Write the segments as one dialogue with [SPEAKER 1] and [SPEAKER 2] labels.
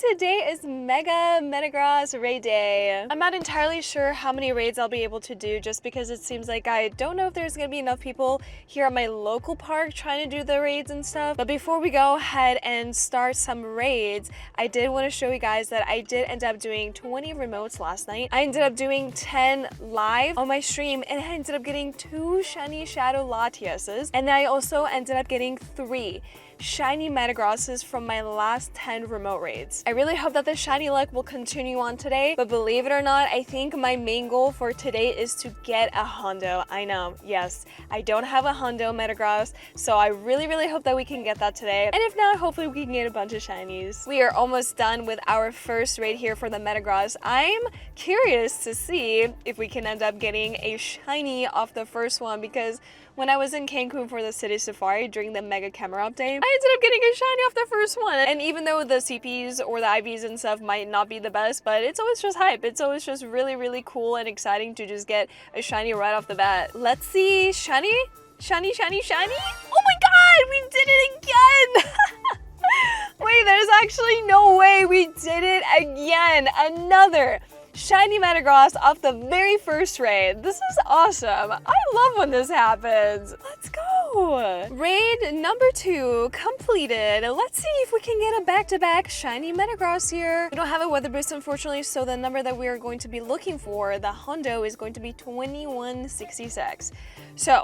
[SPEAKER 1] Today is Metagross raid day. I'm not entirely sure how many raids I'll be able to do just because it seems like I don't know if there's gonna be enough people here at my local park trying to do the raids and stuff. But before we go ahead and start some raids, I did want to show you guys that I did end up doing 20 remotes last night. I ended up doing 10 live on my stream and I ended up getting 2 shiny Shadow Latiases, and then I also ended up getting 3 shiny Metagrosses from my last 10 remote raids. I really hope that the shiny luck will continue on today, but believe it or not, I think my main goal for today is to get a Hundo. I know, yes, I don't have a Hundo Metagross, so I really hope that we can get that today. And if not, hopefully we can get a bunch of shinies. We are almost done with our first raid here for the Metagross. I'm curious to see if we can end up getting a shiny off the first one, because when I was in Cancun for the City Safari during the Mega Camera update, I ended up getting a shiny off the first one. And even though the CPs or the IVs and stuff might not be the best, but it's always just hype. It's always just really cool and exciting to just get a shiny right off the bat. Let's see, shiny? Shiny, shiny, shiny? Oh my god, we did it again! Wait, there's actually no way we did it again. Another shiny Metagross off the very first raid. This is awesome. I love when this happens. Let's go. Raid number 2 completed. Let's see if we can get a back-to-back shiny Metagross here. We don't have a weather boost, unfortunately, so the number that we are going to be looking for, the Hundo, is going to be 2166. So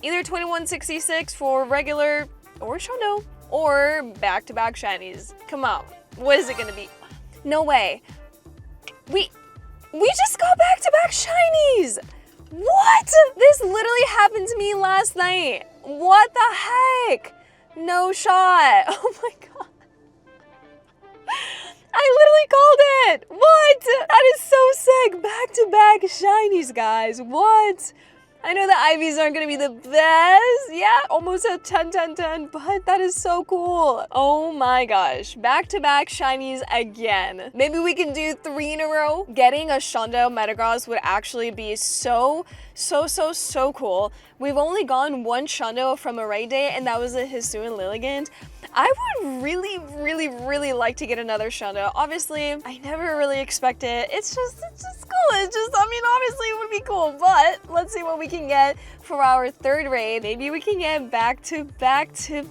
[SPEAKER 1] either 2166 for regular or Shundo, or back-to-back shinies. Come on. What is it gonna be? No way. We just got back-to-back shinies! What? This literally happened to me last night. What the heck? No shot. Oh my god. I literally called it. What? That is so sick. Back-to-back shinies, guys. What? I know the IVs aren't gonna be the best. Yeah, almost a 10, but that is so cool. Oh my gosh, back-to-back shinies again. Maybe we can do 3 in a row. Getting a Shundo Metagross would actually be so cool. We've only gotten 1 Shundo from a raid day, and that was a Hisuian Lilligant. I would really like to get another Shundo. Obviously, I never really expect it. It's just cool. It's just, I mean, obviously it would be cool, but let's see what we can get for our 3rd raid. Maybe we can get back-to-back shinies?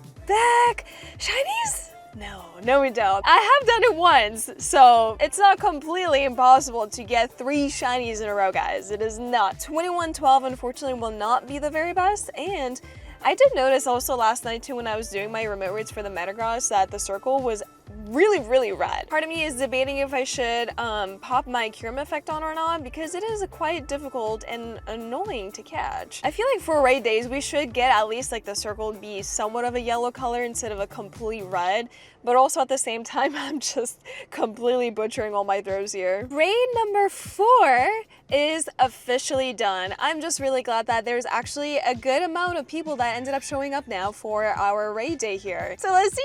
[SPEAKER 1] No we don't. I have done it once, so it's not completely impossible to get 3 shinies in a row, guys. It is not. 2112 unfortunately will not be the very best, and I did notice also last night too when I was doing my remote raids for the Metagross that the circle was really red. Part of me is debating if I should pop my Kyurem effect on or not, because it is quite difficult and annoying to catch. I feel like for raid days we should get at least like the circle be somewhat of a yellow color instead of a complete red, but also at the same time I'm just completely butchering all my throws here. Raid number 4 is officially done. I'm just really glad that there's actually a good amount of people that ended up showing up now for our raid day here. So let's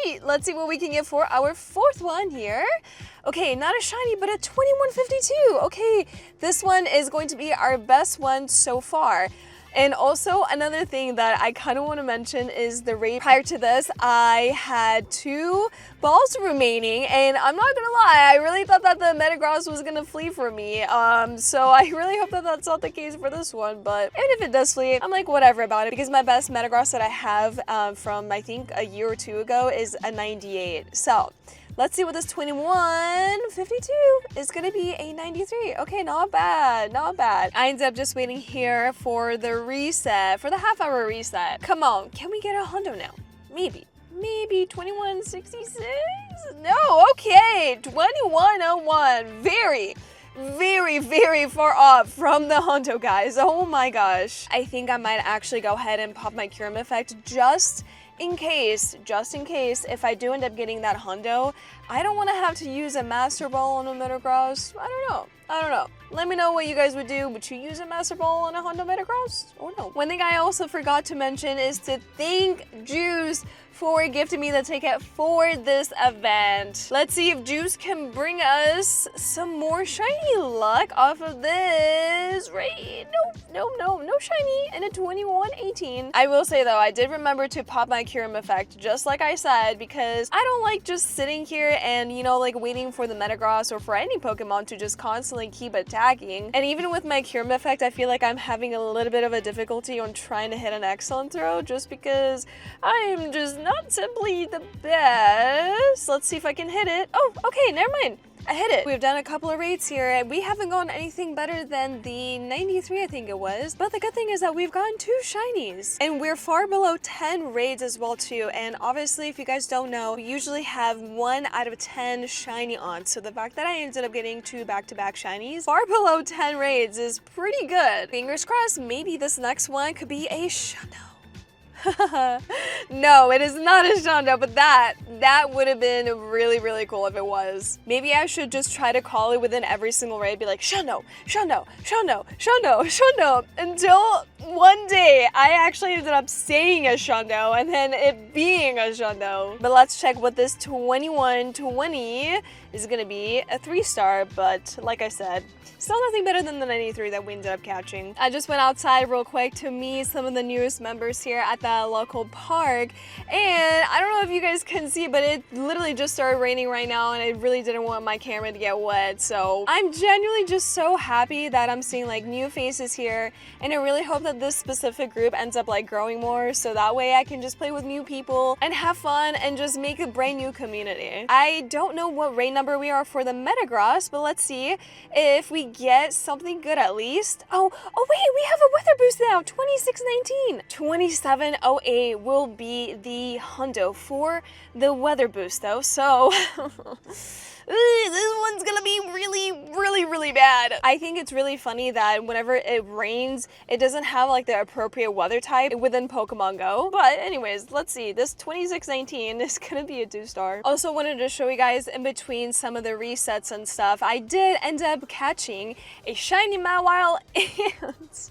[SPEAKER 1] see what we can get for our 4th one here. Okay, not a shiny, but a 2152. Okay, this one is going to be our best one so far. And also another thing that I kind of want to mention is the raid prior to this, I had 2 balls remaining, and I'm not gonna lie, I really thought that the Metagross was gonna flee from me. So I really hope that that's not the case for this one, but even if it does flee, I'm like whatever about it, because my best Metagross that I have from I think a year or 2 ago is a 98. So let's see what this 2152 is gonna be. A 93. Okay, not bad, not bad. I ended up just waiting here for the reset, for the half-hour reset. Come on, can we get a Hundo now? Maybe 2166? No, okay, 2101. Very far off from the Hundo, guys. Oh my gosh. I think I might actually go ahead and pop my Kyurem effect just in case, if I do end up getting that Hundo, I don't want to have to use a Master Ball on a Metagross. I don't know. Let me know what you guys would do. Would you use a Master Ball on a Hundo Metagross or no? One thing I also forgot to mention is to thank Juice for gifting me the ticket for this event. Let's see if Juice can bring us some more shiny luck off of this raid. No shiny, and a 2118. I will say though, I did remember to pop my Kyurem effect just like I said, because I don't like just sitting here and, you know, like waiting for the Metagross or for any Pokemon to just constantly keep attacking. And even with my Cure effect, I feel like I'm having a little bit of a difficulty on trying to hit an excellent throw just because I am just not simply the best. Let's see if I can hit it. Oh, okay, never mind. I hit it. We've done a couple of raids here and we haven't gotten anything better than the 93, I think it was. But the good thing is that we've gotten 2 shinies and we're far below 10 raids as well too. And obviously, if you guys don't know, we usually have 1 out of 10 shiny on. So the fact that I ended up getting 2 back-to-back shinies far below 10 raids is pretty good. Fingers crossed, maybe this next one could be a Shundo. No, it is not a Shundo, but that would have been really, really cool if it was. Maybe I should just try to call it within every single raid, be like, Shundo, Shundo, Shundo, Shundo, Shundo, until one day I actually ended up saying a Shundo and then it being a Shundo. But let's check what this 2120 is gonna be. A 3-star, but like I said, still nothing better than the 93 that we ended up catching. I just went outside real quick to meet some of the newest members here at the local park, and I don't know if you guys can see, but it literally just started raining right now, and I really didn't want my camera to get wet, so I'm genuinely just so happy that I'm seeing like new faces here, and I really hope that this specific group ends up like growing more, so that way I can just play with new people and have fun and just make a brand new community. I don't know what raid number we are for the Metagross, but let's see if we get something good at least. Oh wait, we have a weather boost now, 2619. 2708 will be the hundo for the weather boost though, so this one's gonna be really bad. I think it's really funny that whenever it rains, it doesn't have like the appropriate weather type within Pokemon Go. But anyways, let's see. This 2619 is gonna be a 2-star. Also wanted to show you guys in between some of the resets and stuff, I did end up catching a shiny Mawile and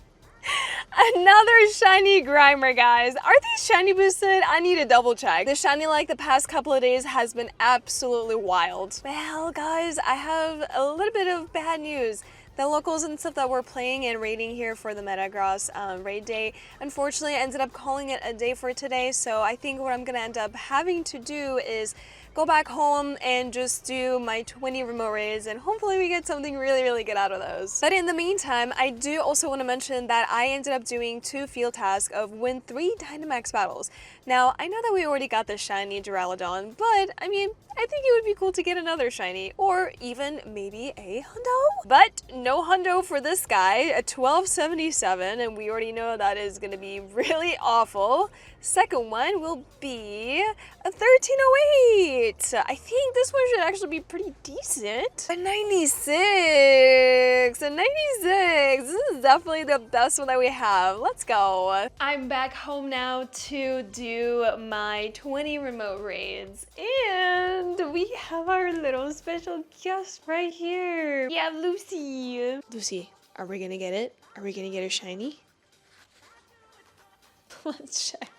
[SPEAKER 1] another shiny Grimer, guys. Are these shiny boosted? I need to double check. The shiny like the past couple of days has been absolutely wild. Well, guys, I have a little bit of bad news. The locals and stuff that were playing and raiding here for the Metagross raid day, unfortunately ended up calling it a day for today. So I think what I'm gonna end up having to do is go back home and just do my 20 remote raids, and hopefully we get something really good out of those. But in the meantime, I do also want to mention that I ended up doing 2 field tasks of win 3 Dynamax battles. Now, I know that we already got the shiny Duraludon, but I mean, I think it would be cool to get another shiny, or even maybe a hundo. But no hundo for this guy, a 1277, and we already know that is going to be really awful. Second one will be a 1308. I think this one should actually be pretty decent. A 96. A 96. This is definitely the best one that we have. Let's go. I'm back home now to do my 20 remote raids, and we have our little special guest right here. Yeah, Lucy. Lucy, are we gonna get it? Are we gonna get a shiny? Let's check.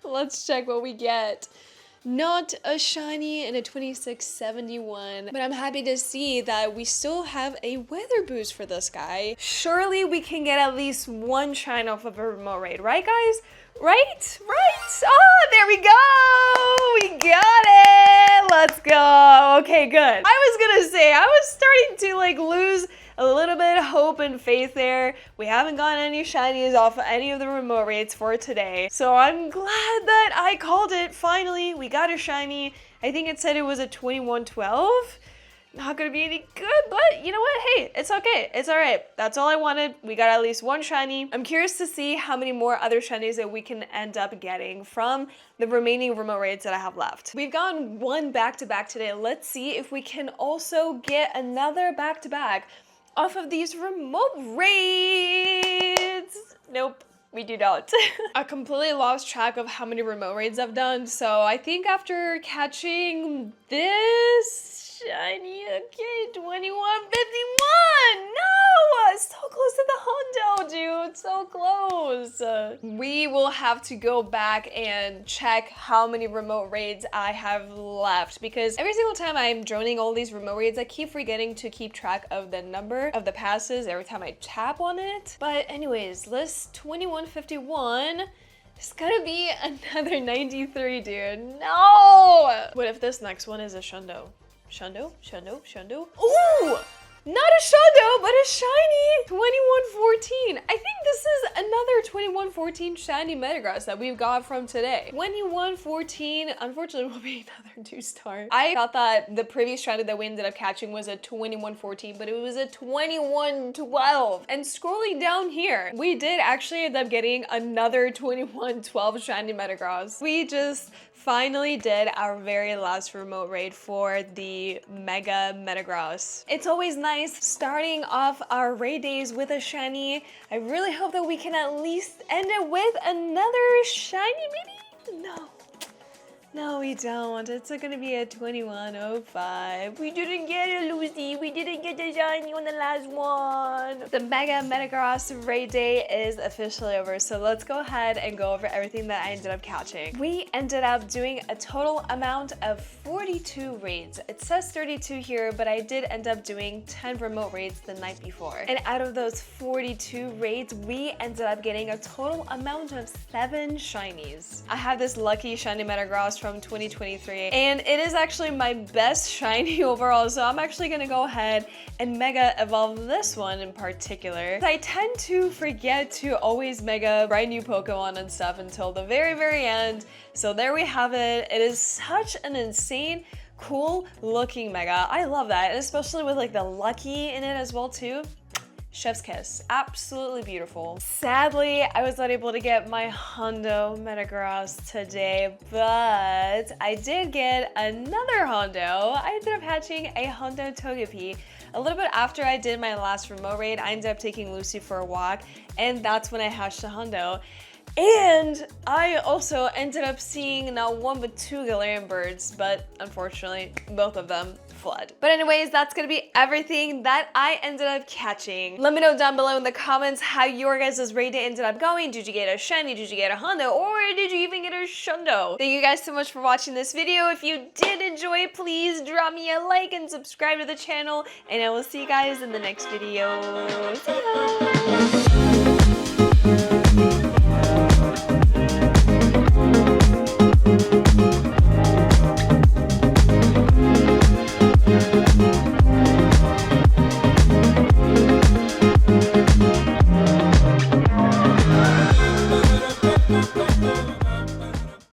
[SPEAKER 1] Let's check what we get. Not a shiny and a 2671, but I'm happy to see that we still have a weather boost for this guy. Surely we can get at least 1 shine off of a remote raid, right guys? Right? Oh, there we go! We got it! Let's go! Okay, good. I was gonna say, I was starting to like lose a little bit of hope and faith there. We haven't gotten any shinies off of any of the remote raids for today. So I'm glad that I called it. Finally, we got a shiny. I think it said it was a 2112. Not gonna be any good, but you know what? Hey, it's okay. It's all right. That's all I wanted. We got at least 1 shiny. I'm curious to see how many more other shinies that we can end up getting from the remaining remote raids that I have left. We've gotten 1 back-to-back today. Let's see if we can also get another back-to-back off of these remote raids. Nope, we do not. I completely lost track of how many remote raids I've done, so I think after catching this shiny, okay, 2151. No, so close to the hundo, dude, so close. We will have to go back and check how many remote raids I have left, because every single time I'm joining all these remote raids, I keep forgetting to keep track of the number of the passes every time I tap on it. But anyways, list 2151. It's gonna be another 93, dude. No! What if this next one is a Shundo? Shundo? Shundo? Shundo? Ooh! Not a Shundo, but a shiny 2114. I think this is another 2114 shiny Metagross that we've got from today. 2114, unfortunately, will be another 2-star. I thought that the previous shiny that we ended up catching was a 2114, but it was a 2112. And scrolling down here, we did actually end up getting another 2112 shiny Metagross. We just finally did our very last remote raid for the Mega Metagross. It's always nice starting off our raid days with a shiny. I really hope that we can at least end it with another shiny, maybe? No. No, we don't. It's gonna be a 2105. We didn't get it, Lucy. We didn't get the shiny on the last one. The Mega Metagross raid day is officially over, so let's go ahead and go over everything that I ended up catching. We ended up doing a total amount of 42 raids. It says 32 here, but I did end up doing 10 remote raids the night before. And out of those 42 raids, we ended up getting a total amount of 7 shinies. I have this lucky shiny Metagross from 2023, and it is actually my best shiny overall, so I'm actually gonna go ahead and mega evolve this one in particular. I tend to forget to always mega brand new Pokemon and stuff until the very end, so there we have it. It is such an insane cool looking mega. I love that, and especially with like the lucky in it as well too. Chef's kiss. Absolutely beautiful. Sadly, I was not able to get my Shundo Metagross today, but I did get another Shundo. I ended up hatching a Shundo Togepi. A little bit after I did my last remote raid, I ended up taking Lucy for a walk, and that's when I hatched a Shundo. And I also ended up seeing not one but 2 Galarian birds, but unfortunately, both of them fled. But anyways, that's gonna be everything that I ended up catching. Let me know down below in the comments how your guys' raid day ended up going. Did you get a shiny? Did you get a Shundo? Or did you even get a Shundo? Thank you guys so much for watching this video. If you did enjoy it, please drop me a like and subscribe to the channel. And I will see you guys in the next video. See ya!